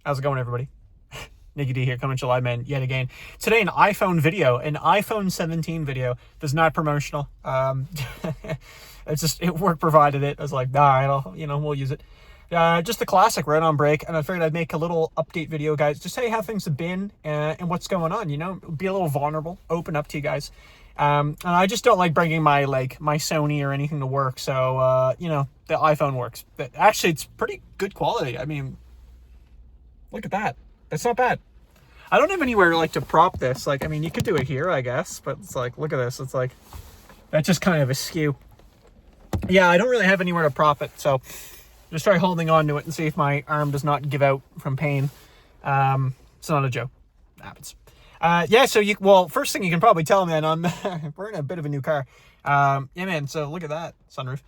How's it going, everybody? Nicky D here, coming to you live, man, yet again. Today, an iPhone 17 video. This is not promotional. It's just, work provided it. I was like, all right, we'll use it. Just a classic, right on break, and I figured I'd make a little update video, guys, just tell you how things have been and what's going on, be a little vulnerable, open up to you guys. And I just don't like bringing my Sony or anything to work, so, the iPhone works. But actually, it's pretty good quality. I mean, look at that. That's not bad. I don't have anywhere to prop this. You could do it here, I guess, but it's like, look at this. It's like, that's just kind of askew. Yeah, I don't really have anywhere to prop it, so just try holding on to it and see if my arm does not give out from pain. It's not a joke. It happens. First thing you can probably tell, man, we're in a bit of a new car. Yeah, man, so look at that sunroof.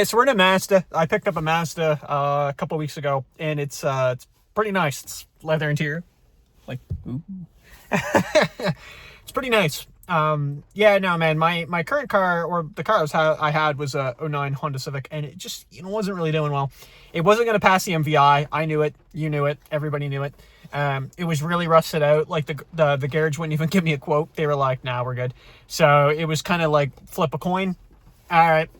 So we're in a Mazda. I picked up a Mazda a couple weeks ago, and it's pretty nice. It's leather interior. Ooh. It's pretty nice. Man, my current car, or the car I had, was a 09 Honda Civic, and it just, wasn't really doing well. It wasn't going to pass the MVI. I knew it. You knew it. Everybody knew it. It was really rusted out. The garage wouldn't even give me a quote. They were like, nah, we're good. So it was kind of like flip a coin. All right.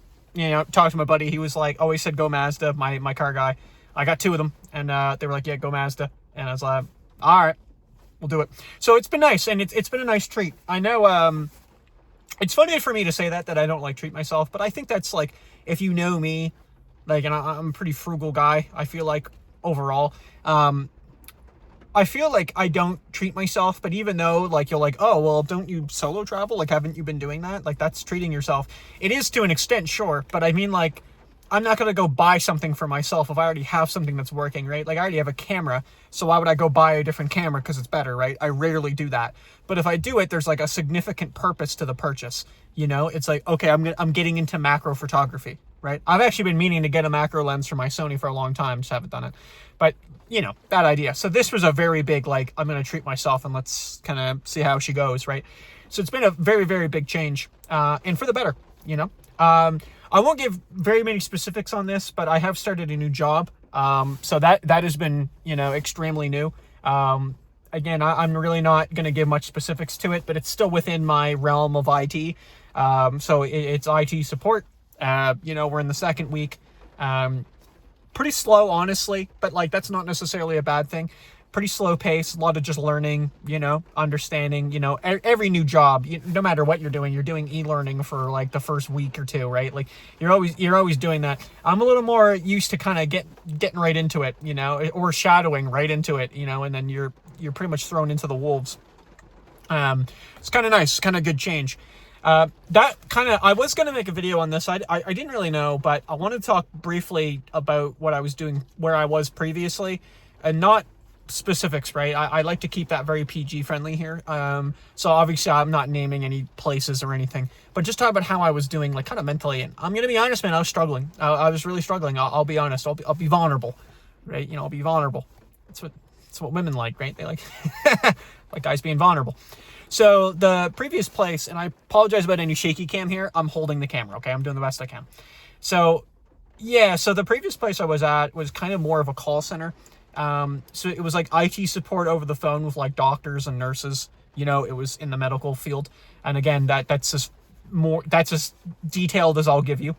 Talked to my buddy. He was like, always said, go Mazda, my car guy. I got two of them, and they were like, yeah, go Mazda. And I was like, all right, we'll do it. So it's been nice, and it's been a nice treat. I know it's funny for me to say that I don't treat myself, but I think that's if you know me, and I'm a pretty frugal guy, I feel like overall. I feel like I don't treat myself, but even though you're like, oh, well, don't you solo travel? Haven't you been doing that? That's treating yourself. It is to an extent, sure, but I mean, I'm not going to go buy something for myself if I already have something that's working, right? I already have a camera, so why would I go buy a different camera because it's better, right? I rarely do that. But if I do it, there's a significant purpose to the purchase, It's okay, I'm getting into macro photography, right? I've actually been meaning to get a macro lens for my Sony for a long time, just haven't done it. But, that idea. So this was a very big, I'm going to treat myself and let's kind of see how she goes, right? So it's been a very, very big change, and for the better, I won't give very many specifics on this, but I have started a new job. So that has been, extremely new. Again, I'm really not going to give much specifics to it, but it's still within my realm of IT. So it's IT support. We're in the second week. Pretty slow, honestly, but that's not necessarily a bad thing. Pretty slow pace, a lot of just learning, understanding, every new job, no matter what you're doing e-learning for the first week or two, right? You're always doing that. I'm a little more used to kind of getting right into it, or shadowing right into it, and then you're pretty much thrown into the wolves. It's kind of nice, kind of good change. I was going to make a video on this. I didn't really know, but I want to talk briefly about what I was doing, where I was previously, and not specifics, right? I like to keep that very PG friendly here. So obviously I'm not naming any places or anything, but just talk about how I was doing, kind of mentally. And I'm gonna be honest, man, I was struggling. I was really struggling. I'll be honest. I'll be vulnerable, right? I'll be vulnerable. That's what women like, right? They like like guys being vulnerable. So the previous place, and I apologize about any shaky cam here. I'm holding the camera, okay? I'm doing the best I can. So yeah, so the previous place I was at was kind of more of a call center. So it was IT support over the phone with doctors and nurses, it was in the medical field. And again, that's as detailed as I'll give you.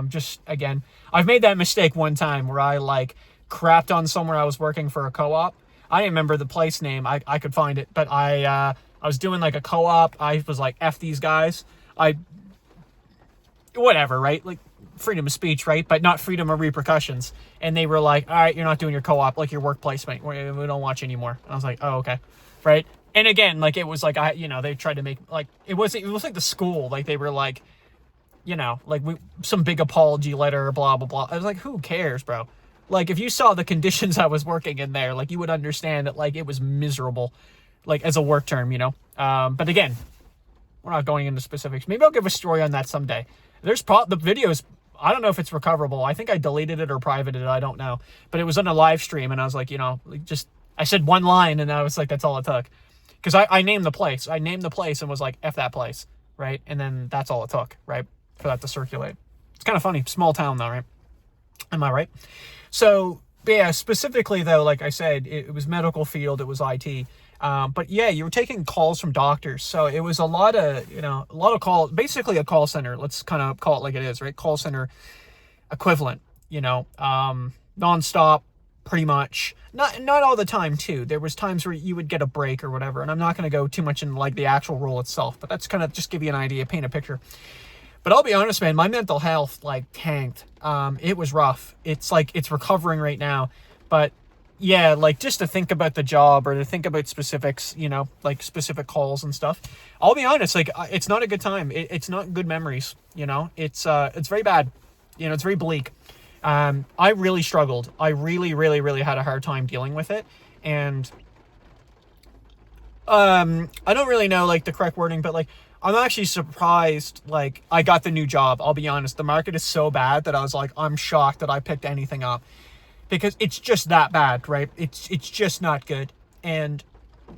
Just again, I've made that mistake one time where I crapped on somewhere I was working for a co-op. I didn't remember the place name. I could find it, but I was doing a co-op. I was F these guys. Whatever, right? Freedom of speech, right? But not freedom of repercussions. And they were like, all right, you're not doing your co-op, your work placement. We don't want you anymore. And I was like, oh, okay. Right. And again, it was they tried to make, it was the school. They were some big apology letter, blah, blah, blah. I was like, who cares, bro? If you saw the conditions I was working in there, you would understand that, it was miserable, as a work term, But again, we're not going into specifics. Maybe I'll give a story on that someday. The videos, I don't know if it's recoverable. I think I deleted it or privated it. I don't know. But it was on a live stream, and I was I said one line, and I was that's all it took. Because I named the place. I named the place and was F that place, right? And then that's all it took, right? For that to circulate. It's kind of funny. Small town, though, right? Am I right? So But yeah, specifically though, like I said, it was medical field, it was IT. But yeah, you were taking calls from doctors. So it was a lot of, a lot of basically a call center. Let's kind of call it like it is, right? Call center equivalent, nonstop, pretty much. Not all the time too. There was times where you would get a break or whatever. And I'm not going to go too much in like the actual role itself, but that's kind of just give you an idea, paint a picture. But I'll be honest, man, my mental health like tanked. It was rough. It's like it's recovering right now. But yeah, like just to think about the job or to think about specifics, like specific calls and stuff. I'll be honest, like it's not a good time. It's not good memories, It's very bad. It's very bleak. I really struggled. I really, really, really had a hard time dealing with it. And I don't really know like the correct wording, but like I'm actually surprised like I got the new job. I'll be honest. The market is so bad that I was like, I'm shocked that I picked anything up because it's just that bad, right? It's just not good. And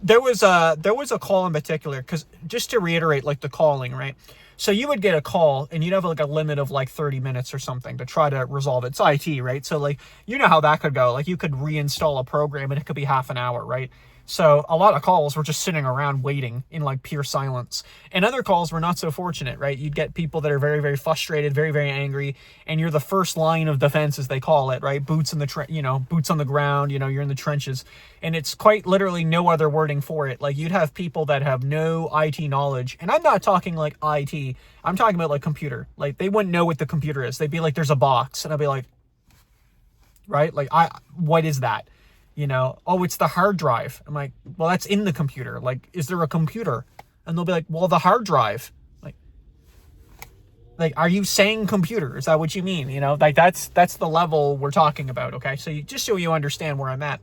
there was a call in particular, because just to reiterate like the calling, right? So you would get a call and you'd have like a limit of like 30 minutes or something to try to resolve it. It's IT, right? So like, how that could go. Like you could reinstall a program and it could be half an hour, right? So a lot of calls were just sitting around waiting in like pure silence. And other calls were not so fortunate, right? You'd get people that are very, very frustrated, very, very angry. And you're the first line of defense, as they call it, right? Boots on the ground, you're in the trenches. And it's quite literally no other wording for it. Like you'd have people that have no IT knowledge. And I'm not talking like IT. I'm talking about like computer. Like they wouldn't know what the computer is. They'd be like, there's a box. And I'd be like, right? Like, what is that? Oh, it's the hard drive. I'm like, well, that's in the computer. Like, is there a computer? And they'll be like, well, the hard drive. Like, are you saying computer? Is that what you mean? Like that's the level we're talking about. Okay. So just so you understand where I'm at.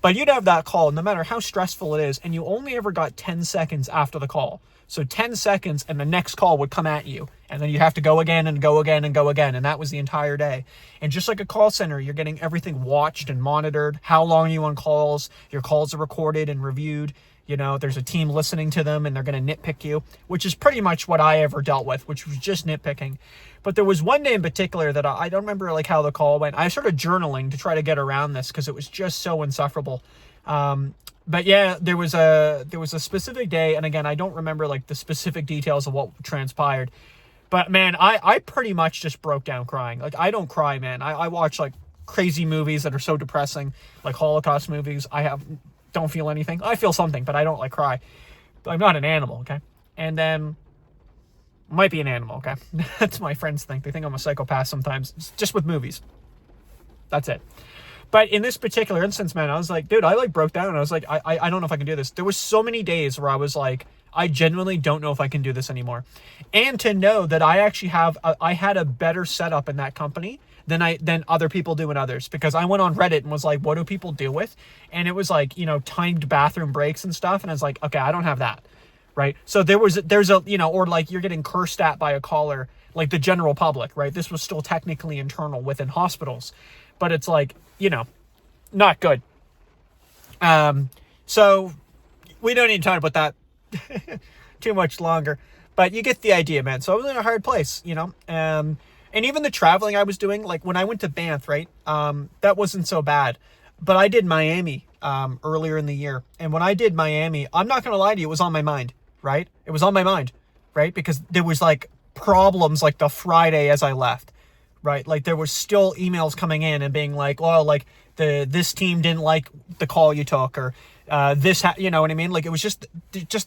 But you'd have that call, no matter how stressful it is, and you only ever got 10 seconds after the call. So 10 seconds and the next call would come at you. And then you have to go again and go again and go again. And that was the entire day. And just like a call center, you're getting everything watched and monitored. How long are you on calls? Your calls are recorded and reviewed. There's a team listening to them and they're going to nitpick you, which is pretty much what I ever dealt with, which was just nitpicking. But there was one day in particular that I don't remember like how the call went. I started journaling to try to get around this because it was just so insufferable. But yeah, there was a specific day. And again, I don't remember like the specific details of what transpired. But man, I pretty much just broke down crying. Like I don't cry, man. I watch like crazy movies that are so depressing, like Holocaust movies. Don't feel anything. I feel something, but I don't like cry. I'm not an animal, okay? And then might be an animal, okay? That's my friends think. They think I'm a psychopath sometimes, just with movies. That's it. But in this particular instance, man, I was like, dude, I like broke down and I was like, I don't know if I can do this. There was so many days where I was like, I genuinely don't know if I can do this anymore. And to know that I actually I had a better setup in that company than other people do in others, because I went on Reddit and was like, what do people deal with? And it was like, timed bathroom breaks and stuff. And I was like, okay, I don't have that. Right. So there's a, or like you're getting cursed at by a caller, like the general public, right? This was still technically internal within hospitals, but it's like, not good. So we don't need to talk about that too much longer, but you get the idea, man. So I was in a hard place, and even the traveling I was doing, like when I went to Banff, right? That wasn't so bad, but I did Miami, earlier in the year. And when I did Miami, I'm not going to lie to you, it was on my mind, right? It was on my mind, right? Because there was like problems like the Friday as I left, right? Like there was still emails coming in and being like, well, like this team didn't like the call you took, or you know what I mean? Like it was just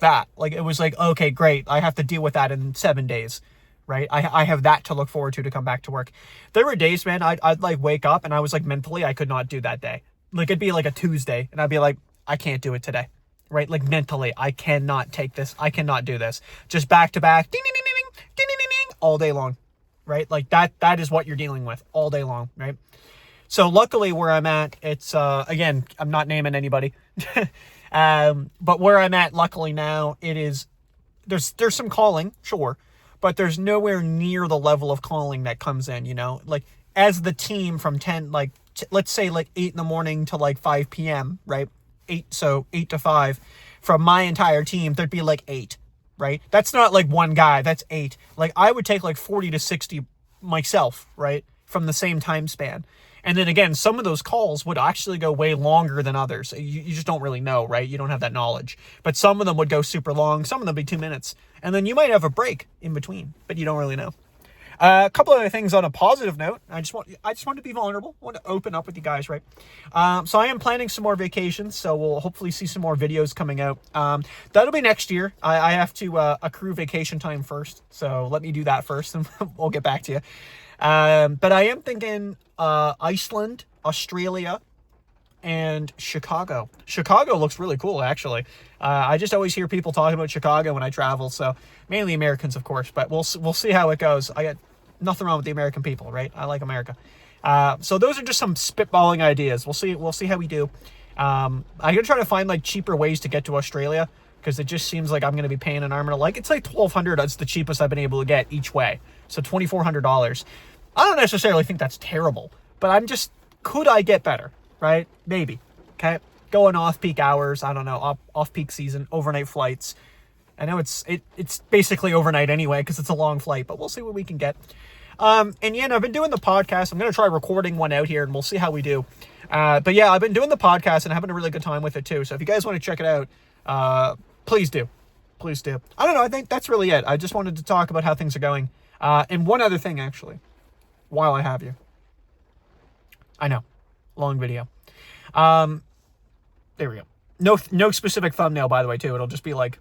that. Like it was like, okay, great. I have to deal with that in 7 days, right? I have that to look forward to come back to work. There were days, man, I'd like wake up and I was like mentally, I could not do that day. Like it'd be like a Tuesday and I'd be like, I can't do it today, right? Like mentally, I cannot take this. I cannot do this. Just back to back, ding, ding, ding, ding, ding, ding, ding, ding, all day long, right? Like that is what you're dealing with all day long, right? So luckily where I'm at, it's, again, I'm not naming anybody, but where I'm at, luckily now, it is, there's some calling, sure, but there's nowhere near the level of calling that comes in, like as the team from 10, like, let's say like 8 in the morning to like 5 p.m., right? 8 to 5 from my entire team, there'd be like 8, right? That's not like one guy, that's 8. Like I would take like 40 to 60 myself, right? From the same time span. And then again, some of those calls would actually go way longer than others. You just don't really know, right? You don't have that knowledge. But some of them would go super long. Some of them would be 2 minutes. And then you might have a break in between, but you don't really know. A couple other things on a positive note. I just want to be vulnerable. I want to open up with you guys, right? So I am planning some more vacations, so we'll hopefully see some more videos coming out. That'll be next year. I have to accrue vacation time first, so let me do that first, and we'll get back to you. But I am thinking Iceland, Australia, and Chicago. Chicago looks really cool, actually. I just always hear people talking about Chicago when I travel, so mainly Americans, of course, but we'll see how it goes. I got nothing wrong with the American people, right? I like America. So those are just some spitballing ideas. We'll see how we do. I'm gonna try to find like cheaper ways to get to Australia, because it just seems like I'm gonna be paying an arm and a leg. It's like $1,200. That's the cheapest I've been able to get each way. So $2,400. I don't necessarily think that's terrible, but could I get better? Right? Maybe. Okay. Going off-peak hours. I don't know. Off-peak season. Overnight flights. I know it's basically overnight anyway, because it's a long flight, but we'll see what we can get. And yeah, I've been doing the podcast. I'm going to try recording one out here, and we'll see how we do. But yeah, I've been doing the podcast and having a really good time with it too. So if you guys want to check it out, please do. Please do. I don't know. I think that's really it. I just wanted to talk about how things are going. And one other thing, actually, while I have you. I know. Long video. There we go. No specific thumbnail, by the way, too. It'll just be like...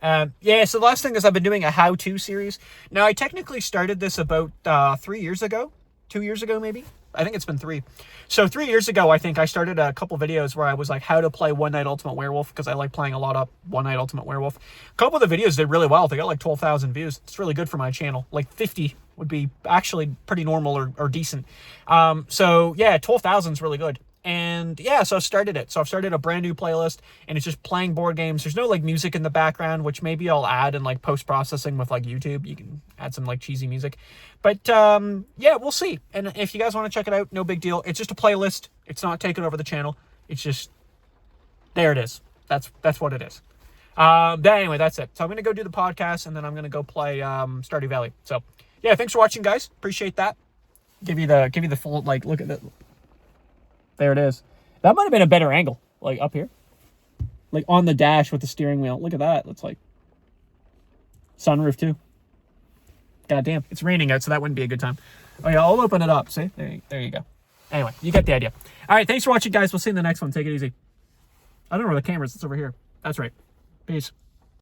yeah, so the last thing is I've been doing a how-to series. Now, I technically started this about 3 years ago. 2 years ago, maybe? I think it's been 3. So 3 years ago, I think I started a couple videos where I was like, how to play One Night Ultimate Werewolf, because I like playing a lot of One Night Ultimate Werewolf. A couple of the videos did really well. They got like 12,000 views. It's really good for my channel. Like 50 would be actually pretty normal or decent. So yeah, 12,000 is really good. And yeah, so I started it. So I've started a brand new playlist, and it's just playing board games. There's no like music in the background, which maybe I'll add in like post-processing with like YouTube. You can add some like cheesy music. But yeah, we'll see. And if you guys want to check it out, no big deal. It's just a playlist. It's not taking over the channel. It's just, there it is. That's what it is. But anyway, that's it. So I'm going to go do the podcast, and then I'm going to go play Stardew Valley. So yeah, thanks for watching, guys. Appreciate that. Give you the full, like, look at that. There it is. That might have been a better angle, like up here. Like on the dash with the steering wheel. Look at that. That's like sunroof too. God damn. It's raining out, so that wouldn't be a good time. Oh yeah, I'll open it up. See? There you go. Anyway, you get the idea. All right, thanks for watching, guys. We'll see you in the next one. Take it easy. I don't know where the camera is. It's over here. That's right. Peace.